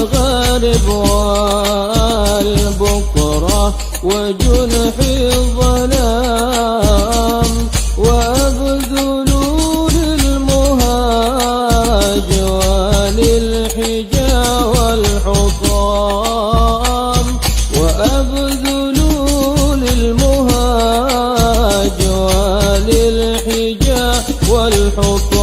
والغرب والبكرة وجنح الظلام، وأبذلوا للمهاج وللحجا والحطام، وأبذلوا للمهاج وللحجا والحطام.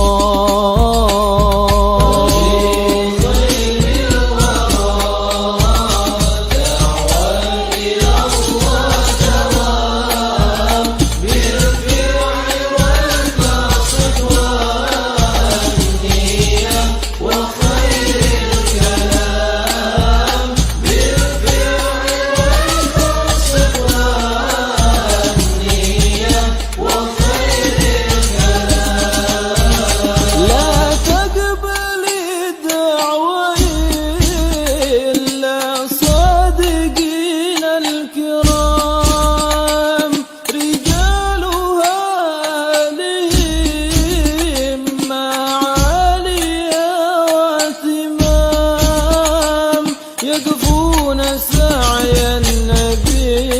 يقفون سعي النبي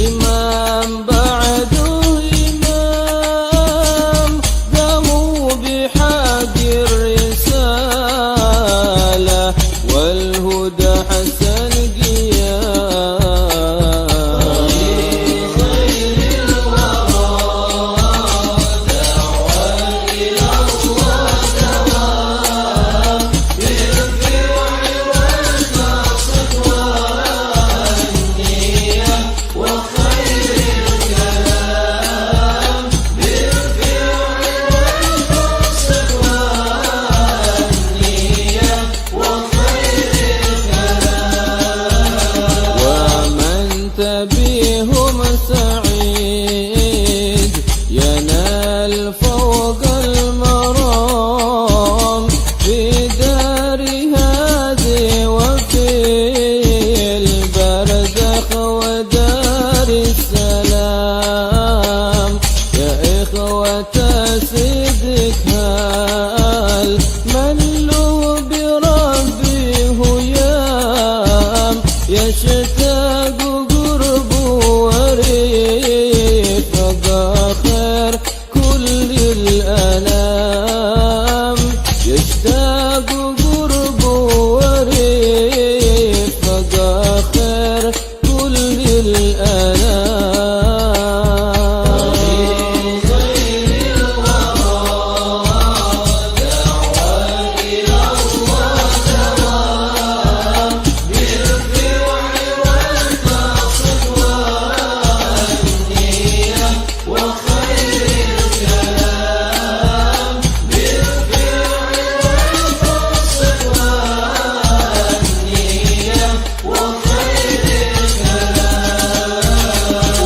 إمام بعده إمام، قاموا بحق الرسالة والهدى حسن قيام. خير الورى دعوة إلى الله دوام، بهم سعيد ينال فوق المرام، في دار هذه وفي البرزخ ودار السلام. يا إخوة صدق هال من له بربه هيام، يشتاق خير كل الأنام، يشتاق قرب ورفق خير كل الأنام. خير الورى دعوة إلى الله دوام، بالرفع والمقصد والنية وخير الكلام، بالفعل والقصد والنية وخير الكلام.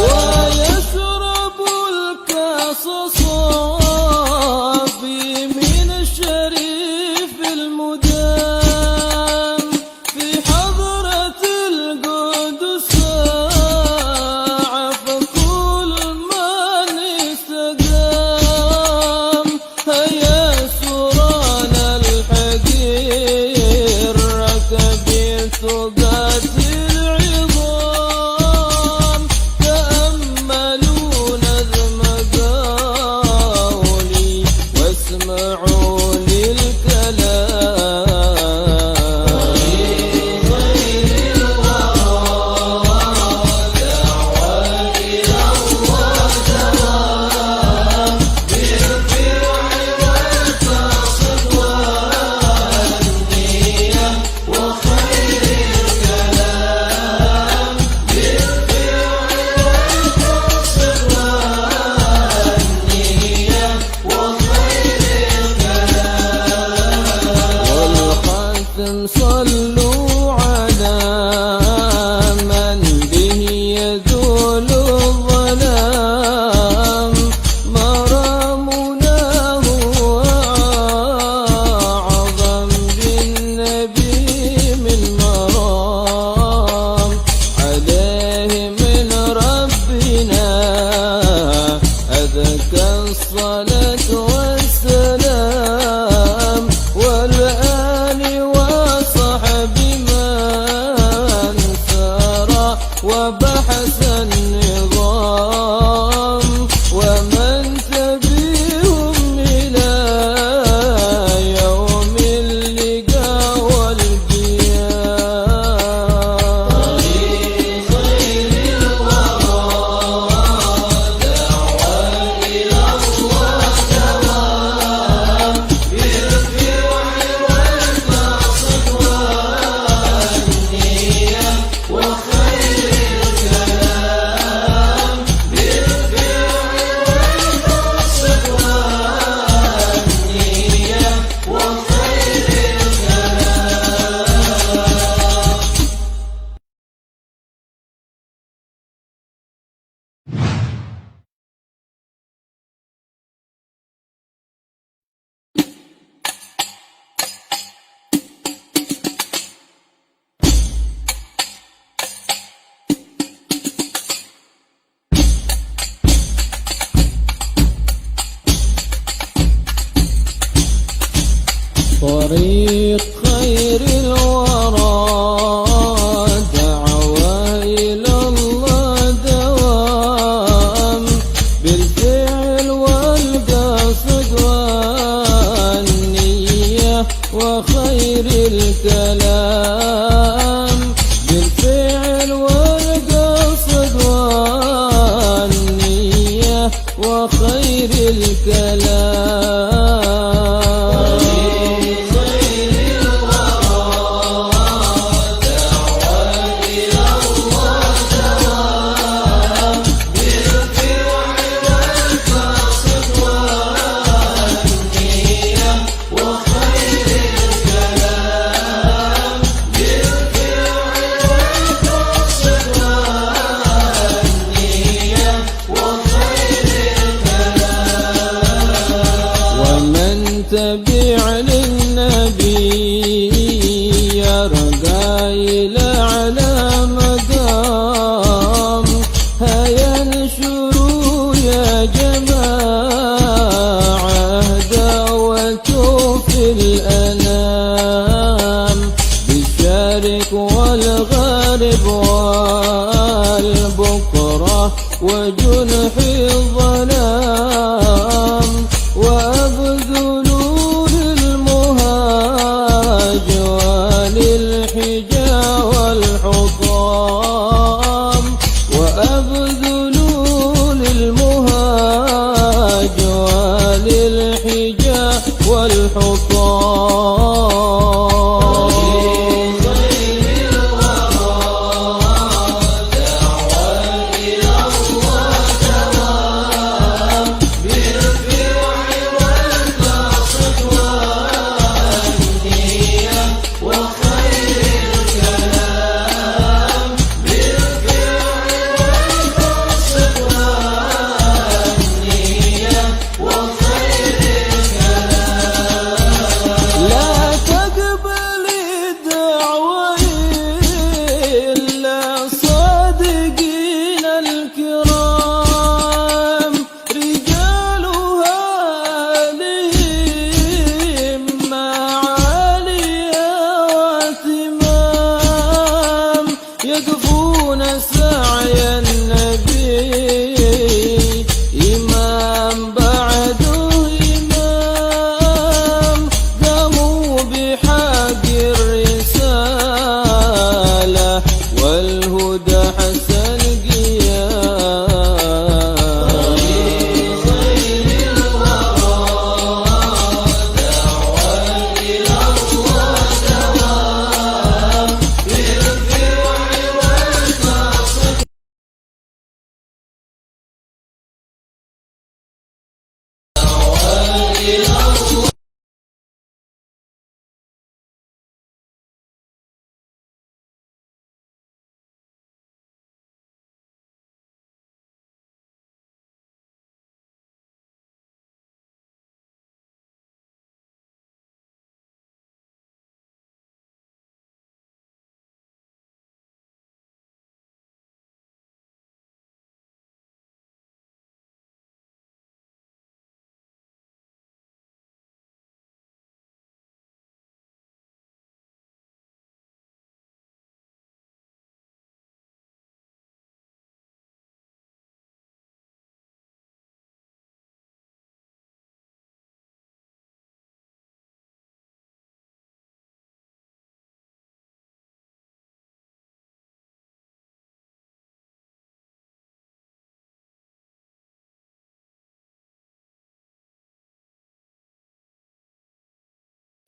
ويشرب الكاس صافي من الشريف المدام، في حضرة القدس ساعة فكل من استقام. هيا سرانا الحقير ركبين ثقات العظام، تأملوا نظم قولي واسمعوا للكلام. خير الورى دعوة إلى الله دوام، بالفعل والقصد والنية وخير الكلام، بالفعل والقصد والنية وخير الكلام. والختم صلوا على من به يزول الظلام، مرامنا هو أعظم بالنبي من مرام، عليه من ربنا أذكى الصلاة والسلام، والآل الكلام بالفعل والقصد والنية وخير الكلام. تبع للنبي يرقى إلى على مقام هيا انشروا يا جماعة دعوة في الأنام بالشرق والغرب والبكرة وجنح الظلام وأبذلوا للمهاج وللحجا والحطام وأبذلوا للمهاج وللحجا والحطام. يقفون سعي النبي إمام بعده إمام قاموا بحق الرسالة والهدى حسن قيام. خير الورى دعوة إلى الله دوام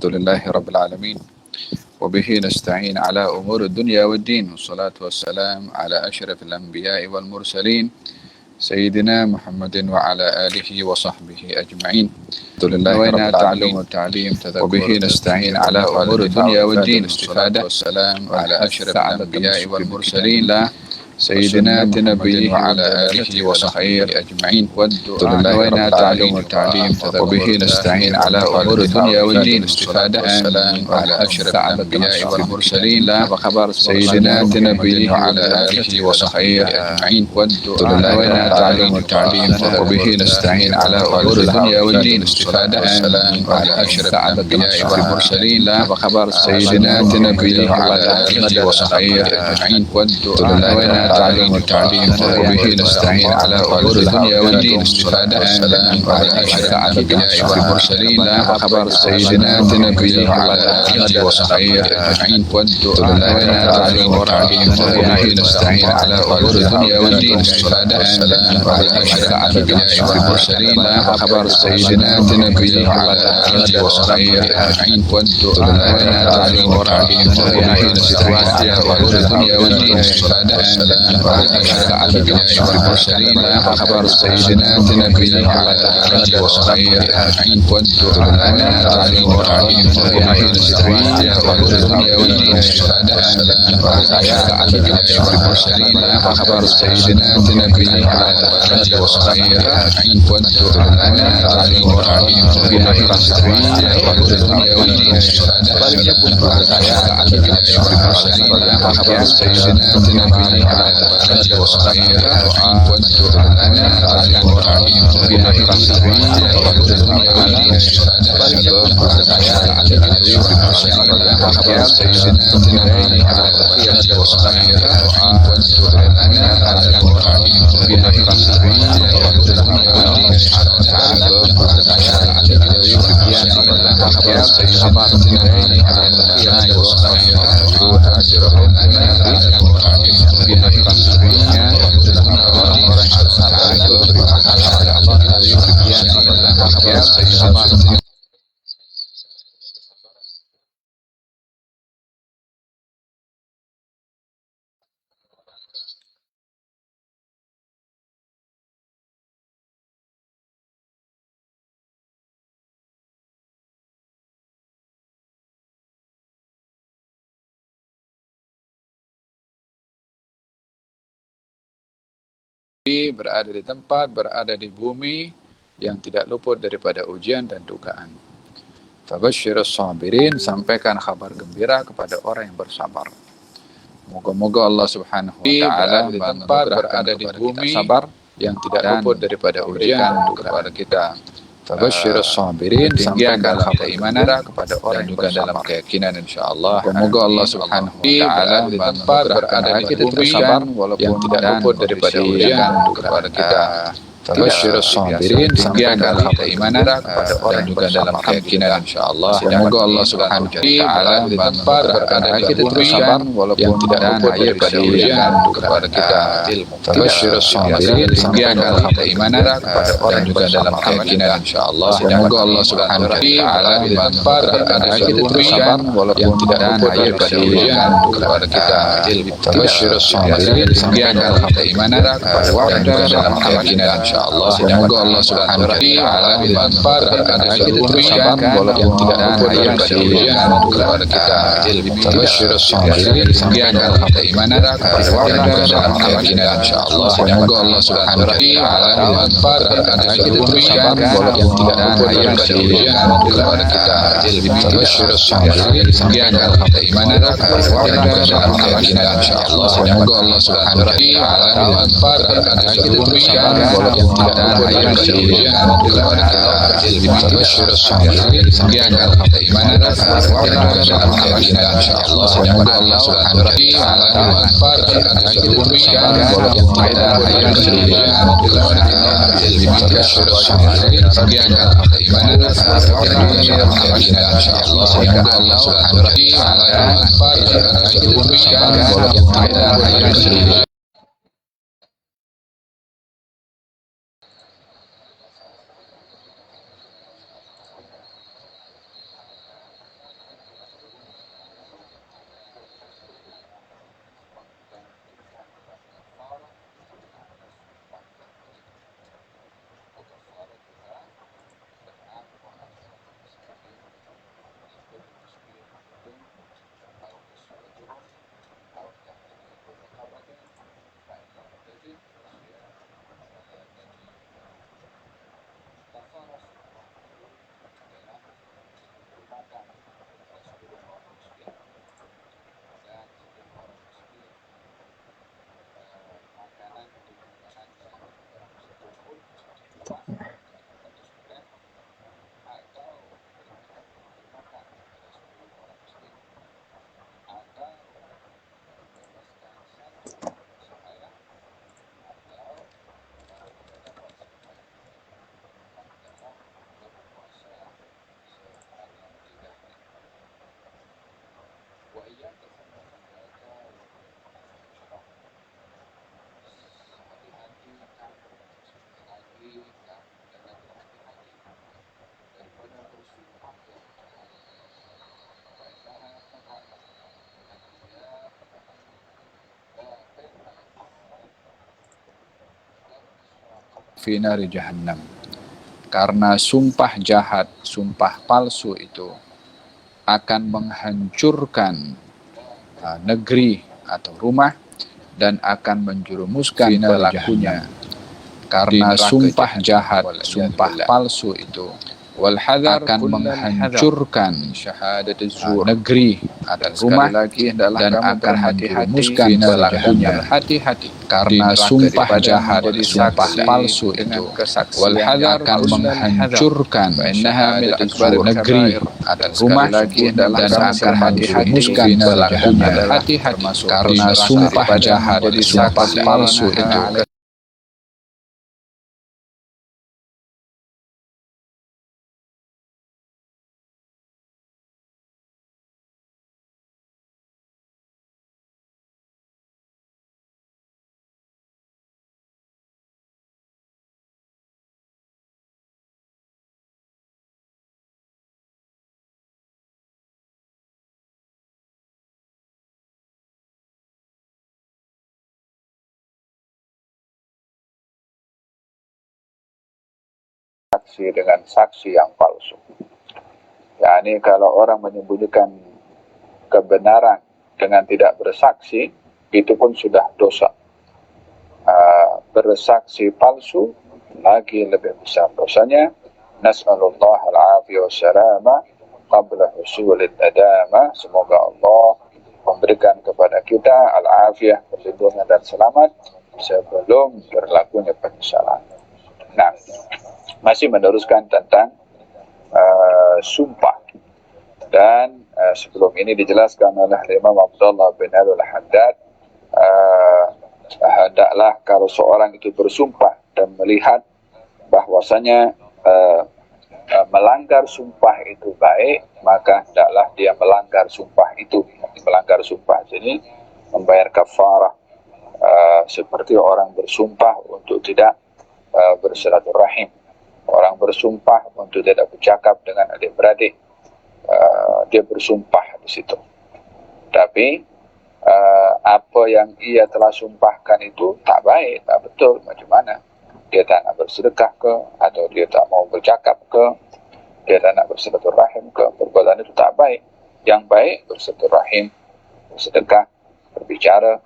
الحمد لله رب العالمين وبه نستعين على أمور الدنيا والدين والصلاة والسلام على أشرف الأنبياء والمرسلين سيدنا محمد وعلى آله وصحبه أجمعين. الحمد لله رب العالمين والتعليم وبه نستعين على أمور الدنيا والدين والصلاة والسلام على أشرف الأنبياء والمرسلين سيدنا محمد وعلى آله وصحبه أجمعين. والدعاء والتعليم وبه نستعين على أمور الدنيا والدين والاستفادة والسلام على أشرف الأنبياء والمرسلين سيدنا محمد وعلى آله وصحبه أجمعين. والدعاء والتعليم وبه نستعين على أمور الدنيا والدين والاستفادة والسلام على أشرف الأنبياء والمرسلين سيدنا محمد وعلى آله وصحبه أجمعين. والدعاء التعليم والتعليم وبه نستعين على أمور الدنيا والدين استفادة والسلام على أشرف الأنبياء والمرسلين سيدنا نبينا على آله وصحبه أجمعين طلابنا تعليم والتعليم وبه نستعين على أمور الدنيا والدين استفادة والسلام على أشرف الأنبياء والمرسلين سيدنا نبينا على آله وصحبه أجمعين طلابنا تعليم والتعليم وبه نستعين على أمور الدنيا والدين استفادة والسلام على أشرف الأنبياء والمرسلين سيدنا نبينا على آله وصحبه أجمعين طلابنا تعليم والتعليم وبه نستعين على أمور الدنيا والدين استفادة والسلام على أشرف الأنبياء والمرسلين سيدنا نبينا على آله وصحبه أجمعين طلابنا تعليم والتعليم وبه نستعين على أمور الدنيا والدين استفادة والسلام على أشرف الأنبياء والمرسلين سيدنا نبينا على آله وصحبه أجمعين طلابنا تعليم والتعليم وبه نستعين على أمور الدنيا والدين استفادة والسلام على أشرف الأنبياء والمرسلين سيدنا نبينا على آله وصحبه أجمعين طلابنا تعليم والتعليم وبه نستعين على أمور الدنيا والدين استفادة berada di tempat, berada di bumi yang tidak luput daripada ujian dan dugaan. Fabashshirus sabirin, sampaikan kabar gembira kepada orang yang bersabar. Moga-moga Allah Subhanahu wa taala di tempat, berada di bumi sabar yang tidak luput daripada ujian dan dugaan kepada kita. Fabashshirus sabirin, sampaikan kabar gembira kepada orang yang juga dalam keyakinan insyaallah. Semoga Allah Subhanahu wa taala di tempat berada di bumi yang tidak luput daripada ujian kepada kita. Fabashshirus sabirin, sampaikan kabar gembira kepada orang yang juga dalam keyakinan insyaallah. Semoga Allah Subhanahu wa taala di tempat berada di bumi yang tidak luput daripada ujian kepada kita. Fabashshirus sabirin, sampaikan kabar gembira kepada orang yang juga dalam keyakinan insyaallah. Semoga Allah Subhanahu wa taala di tempat berada di bumi yang tidak luput daripada ujian kepada kita. Fabashshirus sabirin, sampaikan kabar gembira kepada orang yang juga dalam keyakinan insyaallah. Semoga Allah Subhanahu wa taala di tempat berada di bumi yang tidak luput daripada ujian kepada kita. Fabashshirus sabirin, sampaikan kabar gembira kepada orang yang juga dalam keyakinan insyaallah. Semoga Allah Subhanahu wa taala di tempat berada di bumi yang tidak luput daripada ujian kepada kita. Fabashshirus sabirin, sampaikan kabar gembira kepada orang yang juga dalam keyakinan insyaallah. Semoga Allah Subhanahu wa taala di tempat berada di bumi yang tidak luput daripada ujian kepada kita. Fabashshirus sabirin, sampaikan kabar gembira kepada orang yang juga dalam keyakinan insyaallah. Semoga Allah Subhanahu wa taala di tempat berada di bumi yang tidak luput daripada ujian kepada kita. Fabashshirus sabirin, sampaikan kabar gembira kepada orang yang juga dalam keyakinan insyaallah. Semoga Allah Subhanahu wa taala di tempat berada di bumi yang tidak luput daripada ujian. fi nari jahannam. Karena sumpah jahat, sumpah palsu itu akan menghancurkan negeri atau rumah dan akan menjerumuskan pelakunya. Karena sumpah jahat, sumpah palsu itu akan menghancurkan negeri atau rumah dan akan menjerumuskan pelakunya. Karena sumpah jahat, sumpah palsu itu akan menghancurkan negeri atau rumah dan akan menjerumuskan pelakunya. Karena sumpah jahat, sumpah palsu itu saksi dengan saksi yang palsu. yakni kalau orang menyembunyikan kebenaran dengan tidak bersaksi, itu pun sudah dosa. Bersaksi palsu lagi lebih besar dosanya. Nas'alullah al-afiyah wa salama qabla husulid adama. Semoga Allah memberikan kepada kita al-afiyah, perlindungan dan selamat sebelum berlakunya penyesalan. Nah, masih meneruskan tentang sumpah. Dan sebelum ini dijelaskan oleh Imam Abdullah bin Al-Haddad, hendaklah kalau seorang itu bersumpah dan melihat bahwasanya melanggar sumpah itu baik, maka hendaklah dia melanggar sumpah itu. Melanggar sumpah jadi membayar kafarah, seperti orang bersumpah untuk tidak bersilaturahim, orang bersumpah untuk tidak bercakap dengan adik-beradik, dia bersumpah di situ. Tapi apa yang ia telah sumpahkan itu tak baik, tak betul. Macam mana? Dia tak nak bersedekah ke, atau dia tak mau bercakap ke, dia tak nak bersilaturahim ke, perbuatan itu tak baik. Yang baik bersilaturahim, bersedekah, berbicara,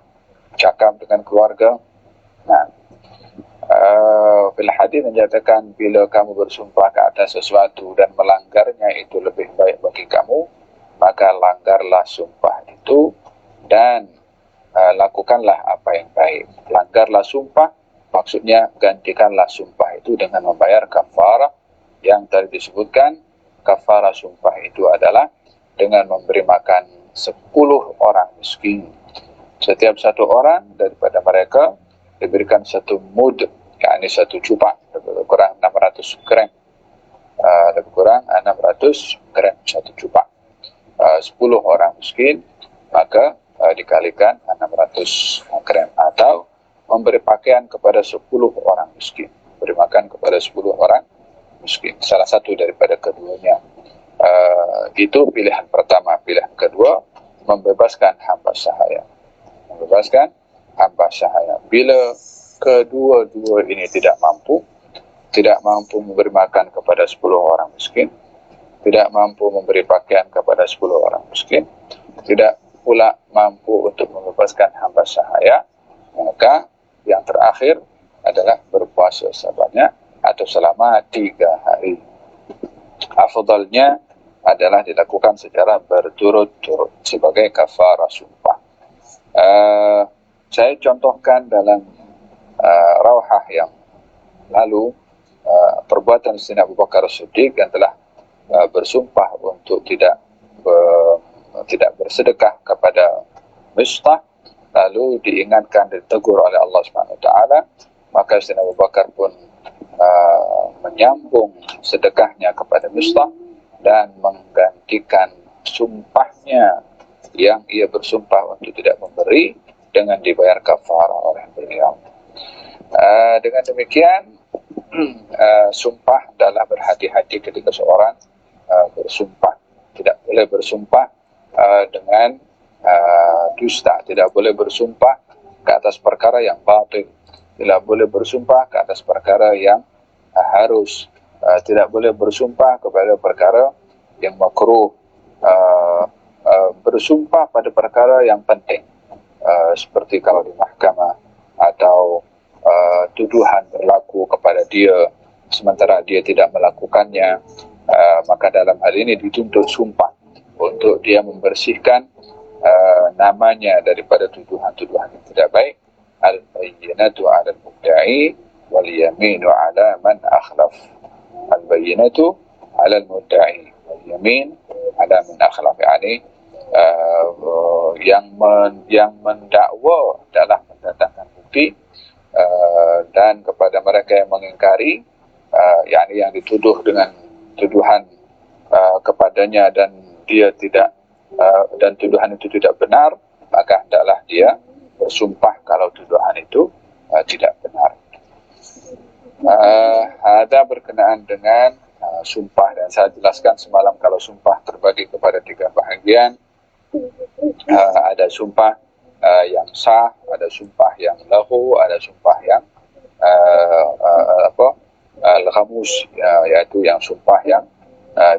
bercakap dengan keluarga. Nah, bila hadis menyatakan bila kamu bersumpah ke atas sesuatu dan melanggarnya itu lebih baik bagi kamu, maka langgarlah sumpah itu dan lakukanlah apa yang baik. Langgarlah sumpah, maksudnya gantikanlah sumpah itu dengan membayar kafarah yang tadi disebutkan. Kafarah sumpah itu adalah dengan memberi makan 10 orang miskin. Setiap satu orang daripada mereka diberikan 1 mud, yakni 1 cupak, lebih kurang 600 gram. Lebih kurang 600 gram 1 cupak. 10 orang miskin, maka dikalikan 600 gram, atau memberi pakaian kepada 10 orang miskin, beri makan kepada 10 orang miskin. Salah satu daripada keduanya. Itu pilihan pertama. Pilihan kedua, membebaskan hamba sahaya. Membebaskan hamba sahaya. Bila kedua-dua ini tidak mampu memberi makan kepada 10 orang miskin, tidak mampu memberi pakaian kepada 10 orang miskin, tidak pula mampu untuk membebaskan hamba sahaya, maka yang terakhir adalah berpuasa sebanyak atau selama 3 hari. Afdalnya adalah dilakukan secara berturut-turut sebagai kafarah sumpah. Saya contohkan dalam Rawhah yang lalu perbuatan Sayyidina Abu Bakar As-Siddiq yang telah bersumpah untuk tidak bersedekah kepada Mistah, lalu diingatkan, ditegur oleh Allah SWT, maka Sayyidina Abu Bakar pun menyambung sedekahnya kepada Mistah dan menggantikan sumpahnya yang ia bersumpah untuk tidak memberi dengan dibayar kafarah oleh beliau. Dengan demikian, sumpah adalah berhati-hati ketika seorang bersumpah. Tidak boleh bersumpah dengan dusta, tidak boleh bersumpah ke atas perkara yang batil, tidak boleh bersumpah ke atas perkara yang harus, tidak boleh bersumpah kepada perkara yang makruh, bersumpah pada perkara yang penting, seperti kalau di mahkamah atau tuduhan berlaku kepada dia sementara dia tidak melakukannya, maka dalam hal ini dituntut sumpah untuk dia membersihkan namanya daripada tuduhan-tuduhan yang tidak baik. Al-bayyinatu 'ala al-mudda'i wal yaminu 'ala man akhlaf. Al-bayyinatu 'ala al-mudda'i wal yamin 'ala man akhlaf. Yani yang mendakwa adalah mendatangkan bukti, dan kepada mereka yang mengingkari, yakni yang dituduh dengan tuduhan kepadanya dan dia tidak dan tuduhan itu tidak benar, maka hendaklah dia bersumpah kalau tuduhan itu tidak benar. Ada berkenaan dengan sumpah, dan saya jelaskan semalam kalau sumpah terbagi kepada 3 bahagian. Ada sumpah yang sah, ada sumpah yang lahu, ada sumpah yang al-khamus, yaitu yang sumpah yang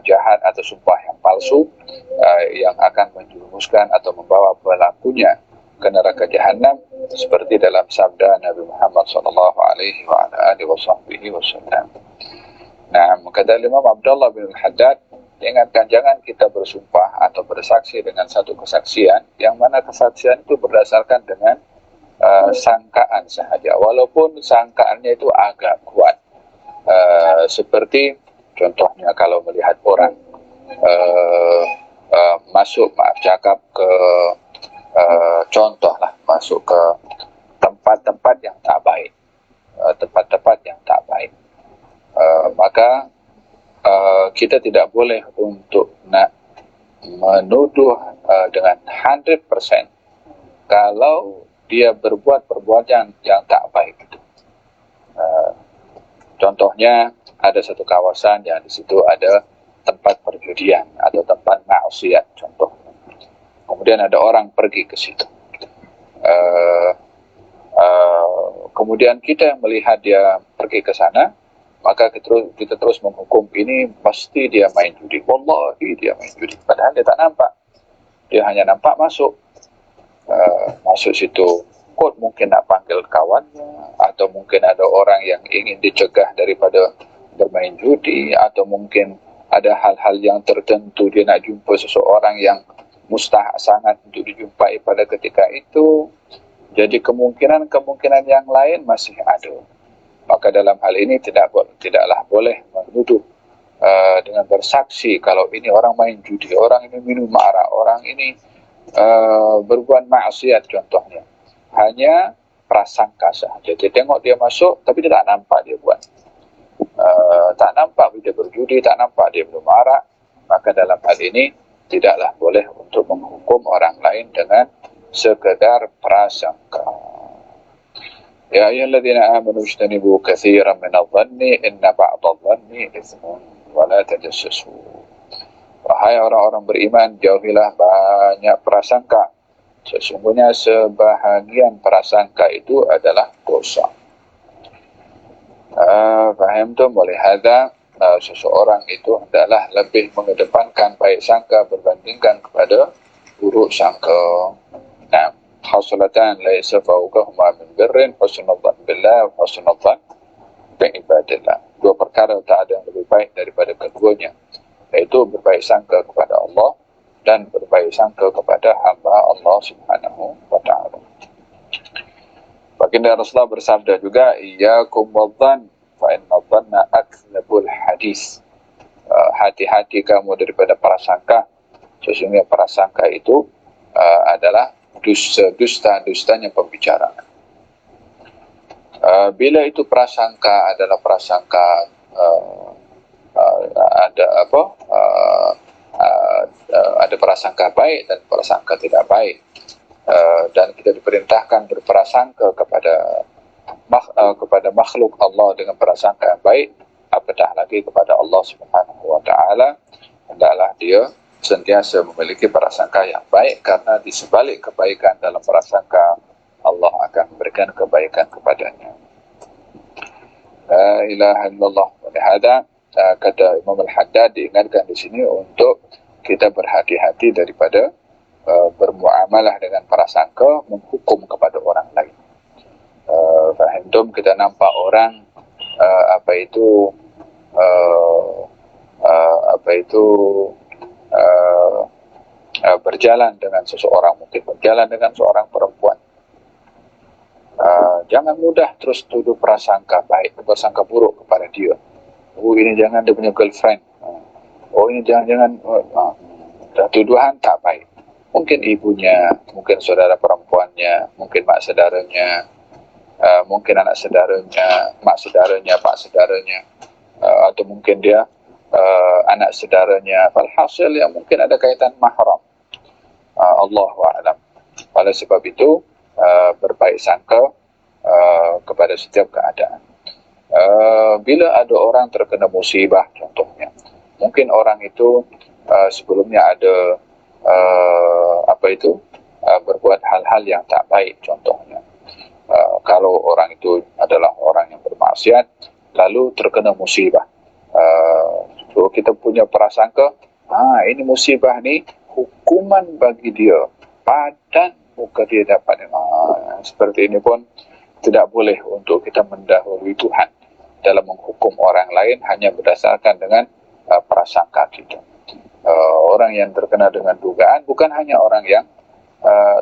jahat atau sumpah yang palsu, yang akan menjerumuskan atau membawa pelakunya ke neraka jahanam, seperti dalam sabda Nabi Muhammad sallallahu alaihi wa ala alihi wasallam. Nah, kata Imam Abdullah bin Al-Haddad, ingatkan jangan kita bersumpah atau bersaksi dengan satu kesaksian yang mana kesaksian itu berdasarkan dengan sangkaan sahaja, walaupun sangkaannya itu agak kuat, seperti contohnya kalau melihat orang masuk, cakap ke contohlah, masuk ke tempat-tempat yang tak baik, maka kita tidak boleh untuk nak menuduh dengan 100% kalau dia berbuat perbuatan yang tak baik itu. Contohnya ada satu kawasan yang di situ ada tempat perjudian atau tempat maksiat contoh. Kemudian ada orang pergi ke situ. Kemudian kita melihat dia pergi ke sana, maka kita terus menghukum ini pasti dia main judi. Wallahi dia main judi. Padahal dia tak nampak. Dia hanya nampak masuk situ. Kot mungkin nak panggil kawannya, atau mungkin ada orang yang ingin dicegah daripada bermain judi, atau mungkin ada hal-hal yang tertentu dia nak jumpa seseorang yang mustahak sangat untuk dijumpai pada ketika itu. Jadi kemungkinan yang lain masih ada. Maka dalam hal ini tidaklah boleh menuduh dengan bersaksi kalau ini orang main judi, orang ini minum arak, orang ini berbuat maksiat contohnya. Hanya prasangka sahaja. Dia tengok dia masuk tapi dia tak nampak dia buat. Tak nampak dia berjudi, tak nampak dia minum arak. Maka dalam hal ini tidaklah boleh untuk menghukum orang lain dengan sekedar prasangka. Ya ayyuhalladzina amanu ijtanibu katsiran minadh-dhanni inna ba'dadh-dhanni itsmun wa la tajassasu. Wahai orang-orang beriman, jauhilah banyak prasangka. Sesungguhnya sebahagian prasangka itu adalah dosa. Faham tu? Oleh hadza seseorang itu adalah lebih mengedepankan baik sangka berbandingkan kepada buruk sangka. Nah, hasulatan laisa fawqahuma min birrin husnul dhann billah wa husnul dhann bi ibadillah. Dua perkara tak ada yang lebih baik daripada keduanya, yaitu berbaik sangka kepada Allah dan berbaik sangka kepada hamba Allah Subhanahu wa taala. Baginda Rasulullah bersabda juga, iyyakum wadh-dhann fa inna dhanna akdzabul hadis. Hati-hati kamu daripada prasangka, sesungguhnya prasangka itu adalah dusta-dustanya pembicaraan. Bila itu prasangka adalah prasangka ada prasangka baik dan prasangka tidak baik. Dan kita diperintahkan berprasangka kepada makhluk Allah dengan prasangka yang baik, apatah lagi kepada Allah Subhanahu wa taala. Hendaklah dia sentiasa memiliki prasangka yang baik, karena di sebalik kebaikan dalam prasangka, Allah akan memberikan kebaikan kepadanya. La ilaha illallah. Olehada kata Imam Al-Haddad diingatkan di sini untuk kita berhati-hati daripada bermuamalah dengan prasangka, menghukum kepada orang lain. Fahimtum, kita nampak orang berjalan dengan seseorang, mungkin berjalan dengan seorang perempuan. Jangan mudah terus tuduh prasangka buruk kepada dia. Oh, ini jangan dia punya girlfriend. Oh, ini jangan tuduhan tak baik. Mungkin ibunya, mungkin saudara perempuannya, mungkin mak saudaranya, mungkin anak saudaranya, mak saudaranya, pak saudaranya, atau mungkin dia anak saudaranya. Walhasil yang mungkin ada kaitan mahram. Allahu a'lam. Oleh sebab itu, berbaik sangka kepada setiap keadaan. Bila ada orang terkena musibah, contohnya, mungkin orang itu sebelumnya ada berbuat hal-hal yang tak baik, contohnya. Kalau orang itu adalah orang yang bermaksiat, lalu terkena musibah, so kita punya prasangka, ini musibah ni hukuman bagi dia, padan muka dia dapat. Seperti ini pun tidak boleh untuk kita mendahului Tuhan dalam menghukum orang lain hanya berdasarkan dengan prasangka kita. Orang yang terkena dengan dugaan bukan hanya orang yang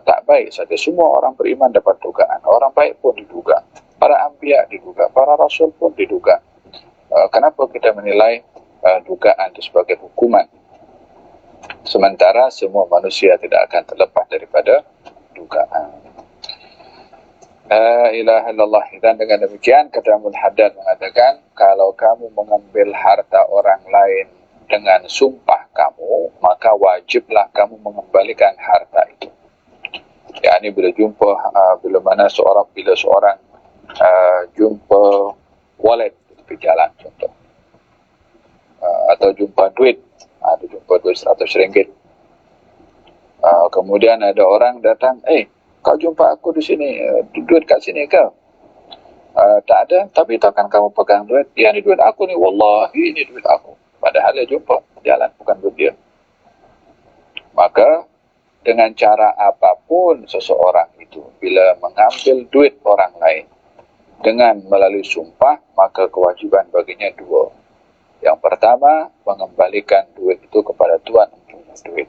tak baik saja. Semua orang beriman dapat dugaan. Orang baik pun diduga. Para anbiya diduga. Para rasul pun diduga. Kenapa kita menilai dugaan itu sebagai hukuman? Sementara semua manusia tidak akan terlepas daripada dugaan. La ilaha illallah. Dan dengan demikian, kata Al-Haddad mengatakan, kalau kamu mengambil harta orang lain dengan sumpah kamu, maka wajiblah kamu mengembalikan harta itu. Ini bila seorang jumpa wallet di jalan, contoh, atau jumpa duit, jumpa duit RM100. Kemudian ada orang datang, kau jumpa aku di sini, duit kat sini ke? Tak ada, tapi takkan kamu pegang duit? Ya, ini duit aku ni, wallahi ini duit aku. Padahal dia jumpa jalan, bukan duit dia. Maka dengan cara apapun seseorang itu bila mengambil duit orang lain dengan melalui sumpah, maka kewajiban baginya dua. Yang pertama, mengembalikan duit itu kepada tuan punya duit.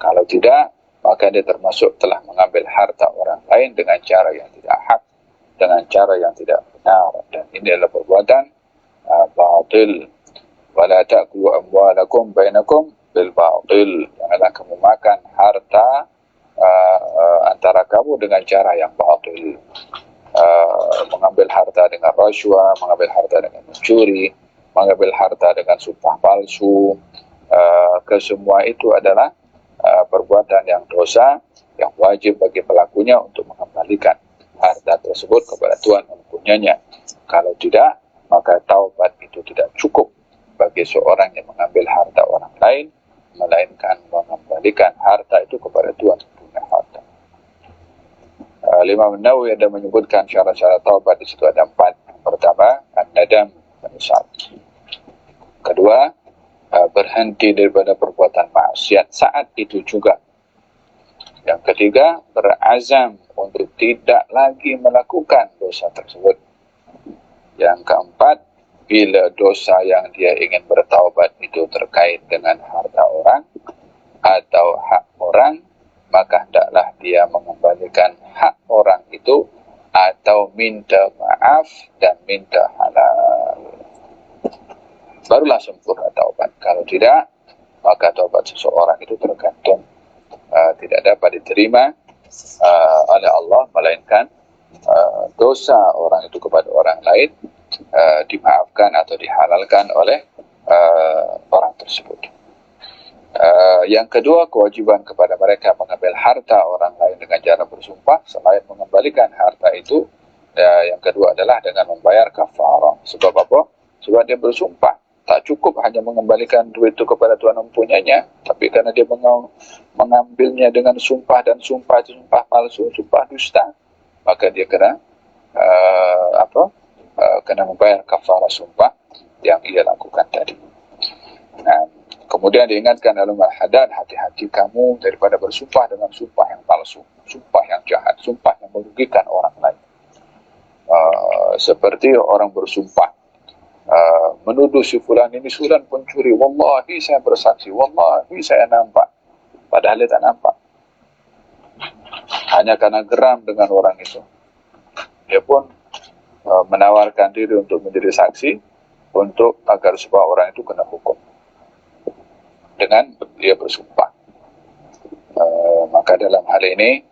Kalau tidak, maka dia termasuk telah mengambil harta orang lain dengan cara yang tidak hak, dengan cara yang tidak benar. Dan ini adalah perbuatan batil. Wala ta'kulu amwalakum bainakum bil batil. Janganlah kamu makan harta antara kamu dengan cara yang batil. Mengambil harta dengan rasuah, mengambil harta dengan mencuri, mengambil harta dengan sumpah palsu, kesemua itu adalah perbuatan yang dosa, yang wajib bagi pelakunya untuk mengembalikan harta tersebut kepada Tuhan yang mempunyainya. Kalau tidak, maka taubat itu tidak cukup bagi seorang yang mengambil harta orang lain, melainkan mengembalikan harta itu kepada Tuhan yang punya harta. Imam Nawawi ada menyebutkan syarat-syarat taubat di situ ada 4. Yang pertama, an-nadam, menyesal. Kedua, berhenti daripada perbuatan maksiat saat itu juga. Yang ketiga, berazam untuk tidak lagi melakukan dosa tersebut. Yang keempat, bila dosa yang dia ingin bertaubat itu terkait dengan harta orang atau hak orang, maka hendaklah dia mengembalikan hak orang itu atau minta maaf dan minta halal. Barulah sempurna taubat. Kalau tidak, maka taubat seseorang itu tergantung tidak dapat diterima oleh Allah, melainkan dosa orang itu kepada orang lain dimaafkan atau dihalalkan oleh orang tersebut. Yang kedua, kewajiban kepada mereka mengambil harta orang lain dengan cara bersumpah. Selain mengembalikan harta itu, yang kedua adalah dengan membayar kafarah. Sebab apa? Sebab dia bersumpah. Tak cukup hanya mengembalikan duit itu kepada tuan mempunyainya, tapi karena dia mengambilnya dengan sumpah, dan sumpah itu sumpah palsu, sumpah dusta, maka dia kena kena membayar kafarah sumpah yang ia lakukan tadi. Nah, kemudian diingatkan dalam al-hadad, hati-hati kamu daripada bersumpah dengan sumpah yang palsu, sumpah yang jahat, sumpah yang merugikan orang lain. Seperti orang bersumpah menuduh si fulan ini, fulan pencuri, wallahi saya bersaksi, wallahi saya nampak, padahal dia tak nampak. Hanya karena geram dengan orang itu, dia pun menawarkan diri untuk menjadi saksi untuk agar supaya orang itu kena hukum dengan dia bersumpah. Maka dalam hal ini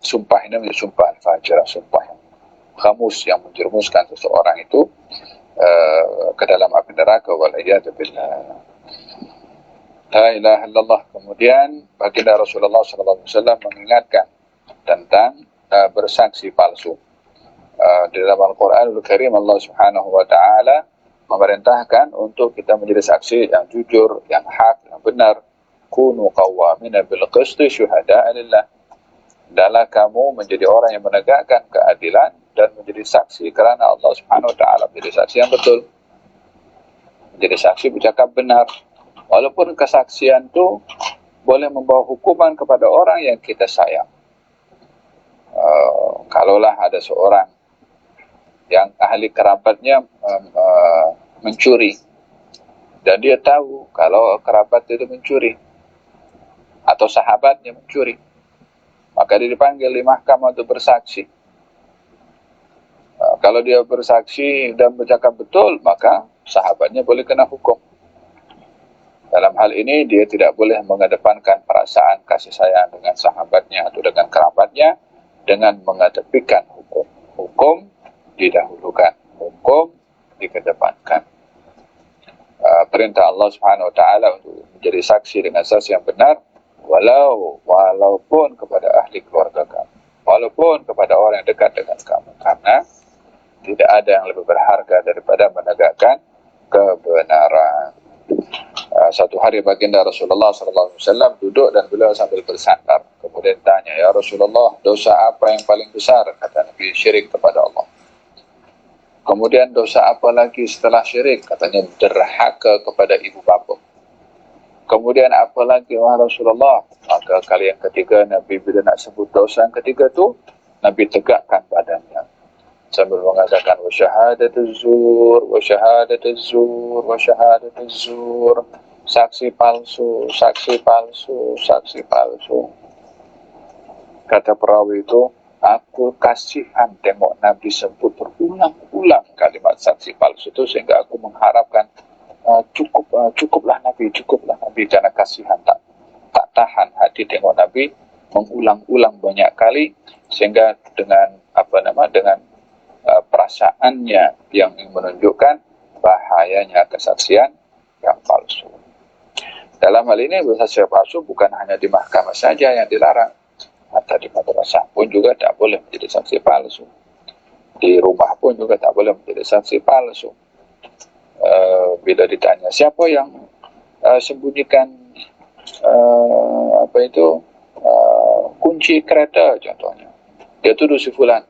sumpah ini menjadi sumpah al-fajr, sumpah yang khamus, yang menjerumuskan seseorang itu ke dalam api neraka, wal'iyadu billah. La ilaha illallah. Kemudian baginda Rasulullah SAW mengingatkan tentang bersaksi palsu. Di dalam Al-Quranul Karim, Allah Subhanahu wa Ta'ala memerintahkan untuk kita menjadi saksi yang jujur, yang hak, yang benar. Kunu qawwamina bil qisti syuhada'a lillah. Adalah kamu menjadi orang yang menegakkan keadilan dan menjadi saksi kerana Allah Subhanahu wa Ta'ala, menjadi saksi yang betul, menjadi saksi bercakap benar. Walaupun kesaksian itu boleh membawa hukuman kepada orang yang kita sayang. Kalaulah ada seorang yang ahli kerabatnya mencuri, dan dia tahu kalau kerabat itu mencuri atau sahabatnya mencuri, maka dia dipanggil di mahkamah untuk bersaksi. Kalau dia bersaksi dan bercakap betul, maka sahabatnya boleh kena hukum. Dalam hal ini dia tidak boleh mengedepankan perasaan kasih sayang dengan sahabatnya atau dengan kerabatnya dengan mengedepankan hukum. Hukum didahulukan, hukum dikedepankan. Perintah Allah Subhanahu wa Ta'ala untuk menjadi saksi dengan saksi yang benar, walaupun kepada ahli keluarga kamu, walaupun kepada orang yang dekat dengan kamu, karena tidak ada yang lebih berharga daripada menegakkan kebenaran. Satu hari baginda Rasulullah SAW duduk dan beliau sambil bersandar. Kemudian tanya, ya Rasulullah, dosa apa yang paling besar? Kata Nabi, syirik kepada Allah. Kemudian dosa apa lagi setelah syirik? Katanya derhaka kepada ibu bapa. Kemudian apa lagi wahai Rasulullah? Maka kali yang ketiga Nabi bila nak sebut dosa yang ketiga tu, Nabi tegakkan badannya sambil mengatakan wa syahadatuz zur, wa syahadatuz zur, wa syahadatuz zur. Saksi palsu, saksi palsu, saksi palsu. Kata perawi itu, aku kasihan tengok Nabi sebut berulang-ulang kalimat saksi palsu itu, sehingga aku mengharapkan cukuplah Nabi, karena kasihan tak tahan hati tengok Nabi mengulang-ulang banyak kali, sehingga dengan dengan perasaannya yang menunjukkan bahayanya kesaksian yang palsu. Dalam hal ini bersaksi palsu bukan hanya di mahkamah saja yang dilarang, atau di madrasah pun juga tak boleh menjadi saksi palsu. Di rumah pun juga tak boleh menjadi saksi palsu. Bila ditanya siapa yang sembunyikan kunci kereta contohnya, dia tuduh si fulan.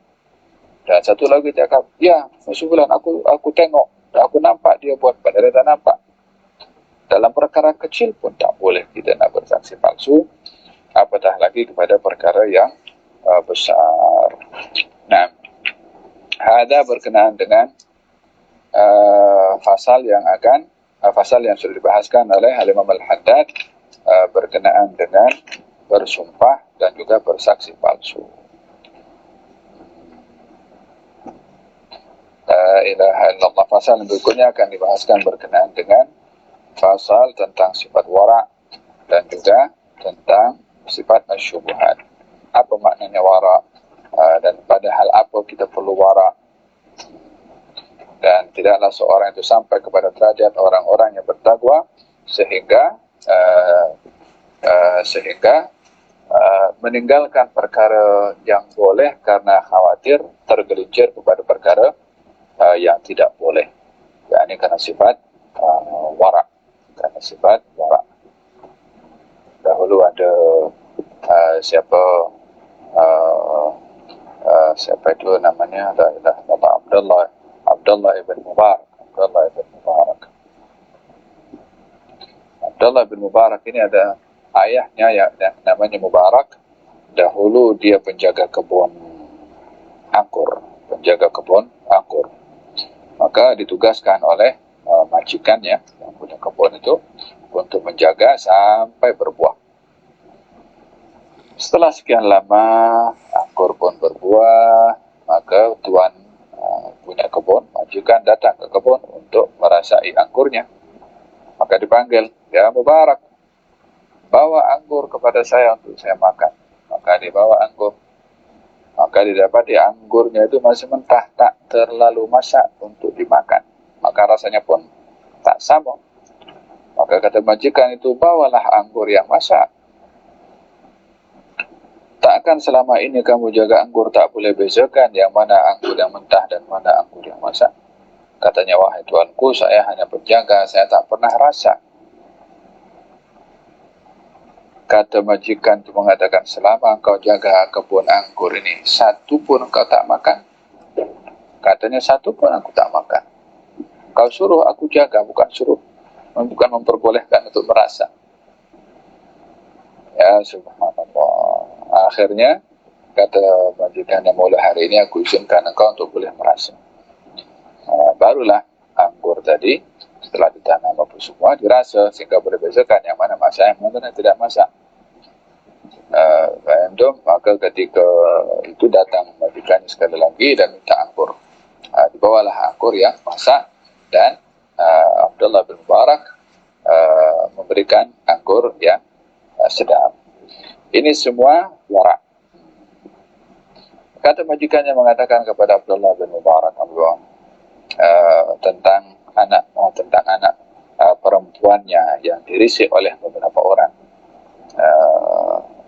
Dan satu lagi cakap, ya si fulan, aku tengok, aku nampak dia buat, padahal dia tak nampak. Dalam perkara kecil pun tak boleh kita nak bersaksi palsu, apatah lagi kepada perkara yang besar. Nah, ada berkenaan dengan fasal yang sudah dibahaskan oleh Imam Al-Haddad berkenaan dengan bersumpah dan juga bersaksi palsu. La ilaha illallah. Fasal yang berikutnya akan dibahaskan berkenaan dengan fasal tentang sifat wara' dan juga tentang sifat asyubuhat. Apa maknanya wara', dan pada hal apa kita perlu wara'. Dan tidaklah seorang itu sampai kepada derajat orang-orang yang bertakwa sehingga meninggalkan perkara yang boleh karena khawatir tergelincir kepada perkara yang tidak boleh. Ini karena sifat wara'. Karena sifat wara'. Dahulu ada siapa itu namanya, Abdullah ibn Mubarak. Abdullah bin Mubarak ini ada ayahnya yang namanya Mubarak. Dahulu dia penjaga kebun anggur. Maka ditugaskan oleh majikannya yang punya kebun itu untuk menjaga sampai berbuah. Setelah sekian lama anggur pun berbuah, maka tuan punya kebun, majikan datang ke kebun untuk merasai anggurnya. Maka dipanggil, ya Mubarak, bawa anggur kepada saya untuk saya makan. Maka dibawa anggur. Maka didapati anggurnya itu masih mentah, tak terlalu masak untuk dimakan. Maka rasanya pun tak sama. Maka kata majikan itu, bawalah anggur yang masak. Tak akan selama ini kamu jaga anggur tak boleh bezakan yang mana anggur yang mentah dan mana anggur yang masak? Katanya, wahai tuanku, saya hanya penjaga, saya tak pernah rasa. Kata majikan itu mengatakan, selama engkau jaga kebun anggur ini, satu pun engkau tak makan? Katanya, satu pun aku tak makan. Kau suruh aku jaga, bukan memperbolehkan untuk merasa. Ya subhanallah. Akhirnya kata majikannya, mulai hari ini aku izinkan engkau untuk boleh merasa. Barulah anggur tadi setelah ditanam apa semua dirasa sehingga boleh bezakan yang mana masak, yang mana tidak masak. Maka ketika itu datang majikannya sekali lagi dan minta anggur. Dibawalah anggur yang masak dan Abdullah bin Mubarak memberikan anggur yang sedap. Ini semua wara'. Kata majikannya mengatakan kepada Abdullah bin Mubarak tentang anak perempuannya yang dirisik oleh beberapa orang.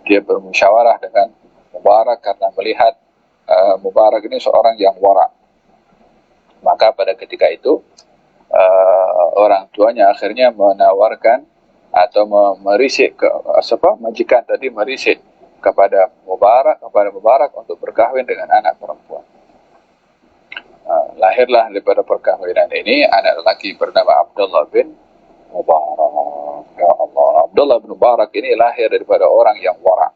Dia bermusyawarah dengan Mubarak karena melihat Mubarak ini seorang yang wara'. Maka pada ketika itu orang tuanya akhirnya menawarkan atau merisik majikan tadi merisik kepada Mubarak untuk berkahwin dengan anak perempuan. Lahirlah daripada perkahwinan ini anak lelaki bernama Abdullah bin Mubarak. Ya Allah, Abdullah bin Mubarak ini lahir daripada orang yang wara'.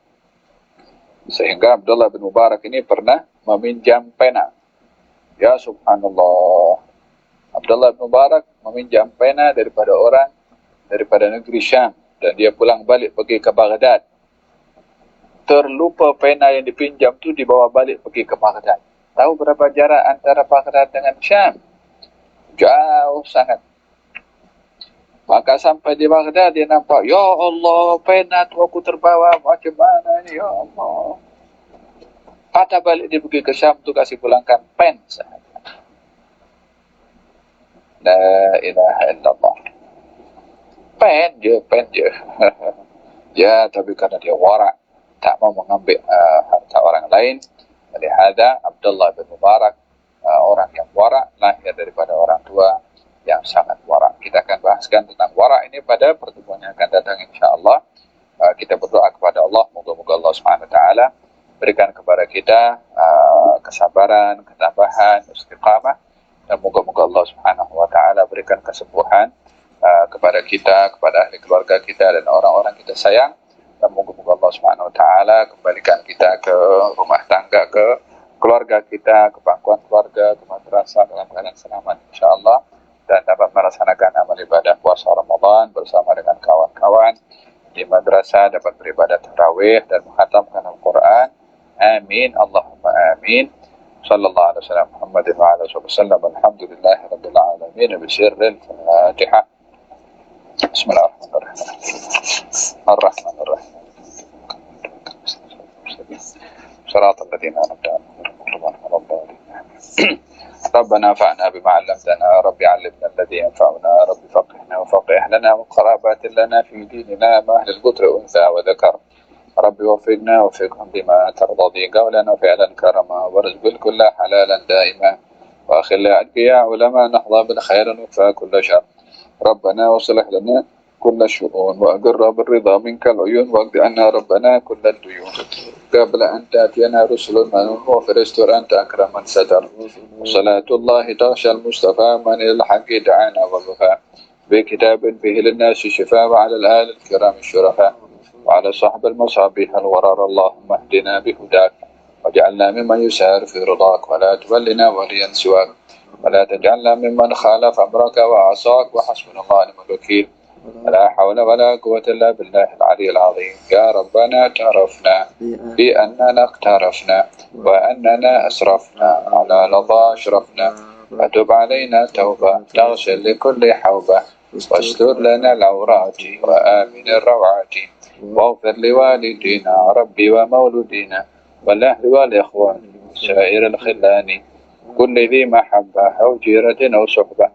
Sehingga Abdullah bin Mubarak ini pernah meminjam pena. Ya subhanallah. Abdullah bin Mubarak meminjam pena daripada negeri Syam dan dia pulang balik pergi ke Baghdad. Terlupa pena yang dipinjam tu dibawa balik pergi ke Baghdad. Tahu berapa jarak antara Baghdad dengan Syam? Jauh sangat. Maka sampai di Baghdad dia nampak, ya Allah, pena tu aku terbawa, macam mana ni, ya Allah. Patah balik dia pergi ke Syam tu kasih pulangkan pen sahaja. La ilaha illallah. Pen je. Ya, tapi karena dia wara', tak mau mengambil harta orang lain. Jadi ada Abdullah bin Mubarak, orang yang wara', lahir daripada orang tua yang sangat wara'. Kita akan bahaskan tentang wara' ini pada pertemuan yang akan datang insyaAllah. Kita berdoa kepada Allah, moga-moga Allah SWT berikan kepada kita kesabaran, ketabahan, istiqamah, dan moga-moga Allah SWT berikan kesembuhan kepada kita, kepada ahli keluarga kita dan orang-orang kita sayang. Dan moga-moga Allah SWT kembalikan kita ke rumah tangga, ke keluarga kita, ke pangkuan keluarga, ke madrasah dalam keadaan selamat insyaAllah, dan dapat melaksanakan amal ibadah puasa Ramadan bersama dengan kawan-kawan di madrasah, dapat beribadah tarawih dan menghatamkan Al-Quran. Amin, Allahumma amin. Sallallahu alaihi wasallam Muhammadin wa ala wasallam. Alhamdulillahi rabbil alamin. Bisirril Fatihah. Bismillahirrahmanirrahim. Ar-Rahmanirrahim. Shiratal ladzina an'amta 'alaihim. ربنا انفعنا بما علمتنا رب علمنا الذي ينفعنا رب فقهنا علمنا وفقه لنا وقرابات لنا في ديننا مع أهل البطر أنثى وذكر. رب وفقنا وفقهم بما ترضى قولا وفعلا كرما ورزق الكل حلالا دائما وأخلا أتقياء علماء نحظى بالخير ونكفى كل شر. ربنا وصلح لنا كل الشؤون وأقر بالرضا منك العيون واقض عنا ربنا كل الديون قبل أن تأتينا رسل منون وفرستر أنت أكرم من ستر. وصلاة الله تغشى المصطفى من إلى الحق دعانا والوفاء بكتاب فيه للناس شفاء وعلى الآل الكرام الشرفاء وعلى صحب المصابيح الورار. اللهم اهدنا بهداك واجعلنا ممن يسار في رضاك ولا تولنا وليا سواك ولا تجعلنا ممن خالف أمرك وعصاك وحسبنا الله ونعم الوكيل. لا حول ولا قوة إلا بالله العلي العظيم. يا ربنا اعترفنا بأننا اقترفنا وأننا أسرفنا على لظى أشرفنا فتب علينا توبة تغسل لكل حوبة واستر لنا العورات وآمن الروعات واغفر لوالدينا ربي ومولودينا والأهل والإخوان سائر الخلان كل ذي محبة أو جيرة أو صحبة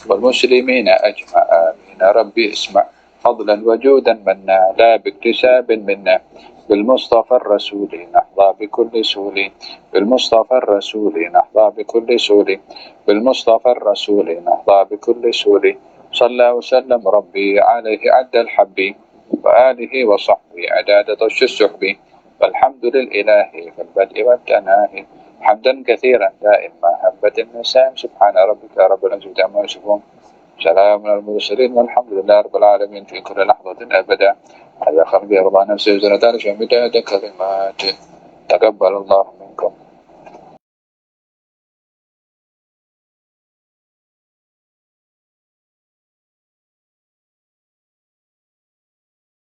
والمسلمين أجمع آمين. ربي اسمع فضلا وجودا منا لا باكتساب منا بالمصطفى الرسول نحظى بكل سول بالمصطفى الرسول نحظى بكل سول بالمصطفى الرسول نحظى بكل سول. صلى وسلم ربي عليه عد الحب وآله وصحبه عداد طش السحب والحمد للإله في البدء والتناهي حمدا كثيرا دائما هبة النسائم. سبحان ربك رب العزة عما يصفون سلام على المرسلين والحمد لله رب العالمين في كل لحظة أبدا. هذا خلق رضا نفسه وزنة عرشه ومداد كلمات. تقبل الله